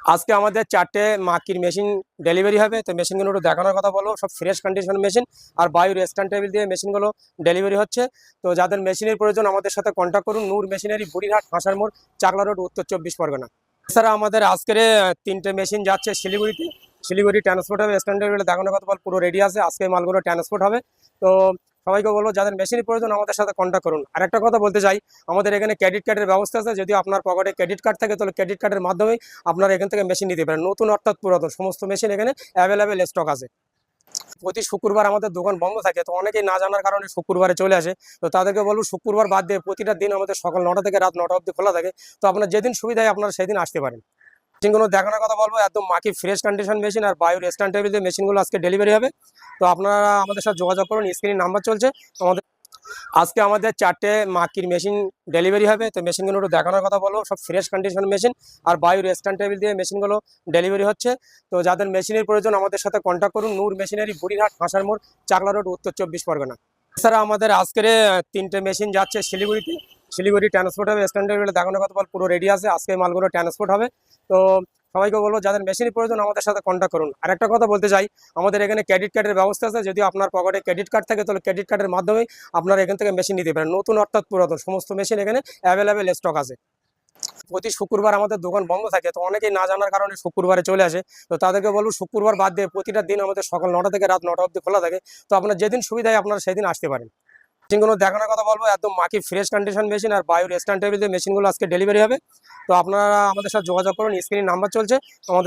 আজকে আমাদের 4টে মাকির machine delivery হবে। তো মেশিনগুলো একটু দেখানোর কথা বলবো। সব ফ্রেশ কন্ডিশন মেশিন আর বায়ু রেস্ট্যান্ট টেবিল দিয়ে মেশিনগুলো ডেলিভারি হচ্ছে। তো যাদের মেশিনের প্রয়োজন আমাদের সাথে কন্ট্যাক্ট করুন। নূর মেশিনারি, বুড়িরহাট, হাঁসার মোড়, চাকলা রোড, উত্তর 24 পরগনা। এছাড়া আমাদের আজকের 3টে মেশিন যাচ্ছে শিলিগুড়িতে। শিলিগুড়ি ট্রান্সপোর্ট হবে। স্ট্যান্ড টেবিলে দেখানোর কথা বল, পুরো রেডি আছে। আজকে মালগুলো ট্রান্সপোর্ট হবে। তো সবাইকে বলবো যাদের মেশিনের প্রয়োজন আমাদের সাথে কন্ট্যাক্ট করুন। আর একটা কথা বলতে চাই, আমাদের এখানে ক্রেডিট কার্ডের ব্যবস্থা আছে। যদি আপনার পকেটে ক্রেডিট কার্ড থাকে তাহলে ক্রেডিট কার্ডের মাধ্যমে আপনারা এখান থেকে মেশিন নিতে পারেন। নতুন অর্থাৎ পুরাতন সমস্ত মেশিন এখানে অ্যাভেলেবেল স্টক আছে। প্রতি শুক্রবার আমাদের দোকান বন্ধ থাকে, তো অনেকেই না জানার কারণে শুক্রবারে চলে আসে। তো তাদেরকে বলবো শুক্রবার বাদ দিয়ে প্রতিটা দিন আমাদের সকাল 9টা থেকে রাত 9টা অবধি খোলা থাকে। তো আপনার যেদিন সুবিধা হয় আপনারা সেদিন আসতে পারেন। মেশিনগুলো দেখানোর কথা বলবো, একদম মাকি ফ্রেশ কন্ডিশন মেশিন আর বায়ু রেস্ট্যান্ট টেবিল দিয়ে মেশিনগুলো আজকে ডেলিভারি হবে। তো আপনারা আমাদের সাথে যোগাযোগ করুন, স্ক্রিনে নাম্বার চলছে আমাদের। আজকে আমাদের 4টে মাকির মেশিন ডেলিভারি হবে। তো মেশিনগুলো একটু দেখানোর কথা বলবো, সব ফ্রেশ কন্ডিশন মেশিন আর বায়ু রেস্ট্যান্ট টেবিল দিয়ে মেশিনগুলো ডেলিভারি হচ্ছে। তো যাদের মেশিনের প্রয়োজন আমাদের সাথে কন্ট্যাক্ট করুন। নূর মেশিনারি, বুড়িরহাট, হাঁসার মোড়, চাকলা রোড, উত্তর 24 পরগনা। এছাড়া আমাদের আজকের 3টে মেশিন যাচ্ছে শিলিগুড়িতে। শিলিগুড়ি ট্রান্সপোর্ট হবে। স্ট্যান্ড টেবিলে দেখানোর কথা বল, পুরো রেডি আছে। আজকে মালগুলো ট্রান্সপোর্ট হবে। তো সবাইকে বলবো যাদের মেশিনের প্রয়োজন আমাদের সাথে কন্ট্যাক্ট করুন। আর একটা কথা বলতে চাই, আমাদের এখানে ক্রেডিট কার্ডের ব্যবস্থা আছে। যদি আপনার পকেটে ক্রেডিট কার্ড থাকে তাহলে ক্রেডিট কার্ডের মাধ্যমে আপনারা এখান থেকে মেশিন নিতে পারেন। নতুন অর্থাৎ পুরাতন সমস্ত মেশিন এখানে অ্যাভেলেবেল স্টক আছে। প্রতি শুক্রবার আমাদের দোকান বন্ধ থাকে, তো অনেকেই না জানার কারণে শুক্রবারে চলে আসে। তো তাদেরকে বলবো শুক্রবার বাদ দিয়ে প্রতিটা দিন আমাদের সকাল 9টা থেকে রাত 9টা অবধি খোলা থাকে। তো আপনার যেদিন সুবিধা হয় আপনারা সেদিন আসতে পারেন। মেশিনগুলো দেখানোর কথা বলবো, একদম মাকি ফ্রেশ কন্ডিশন মেশিন আর বায়ু রেস্ট্যান্ট টেবিল দিয়ে মেশিনগুলো আজকে ডেলিভারি হবে। তো আপনারা আমাদের সাথে যোগাযোগ করুন, স্ক্রিনে নাম্বার চলছে আমাদের।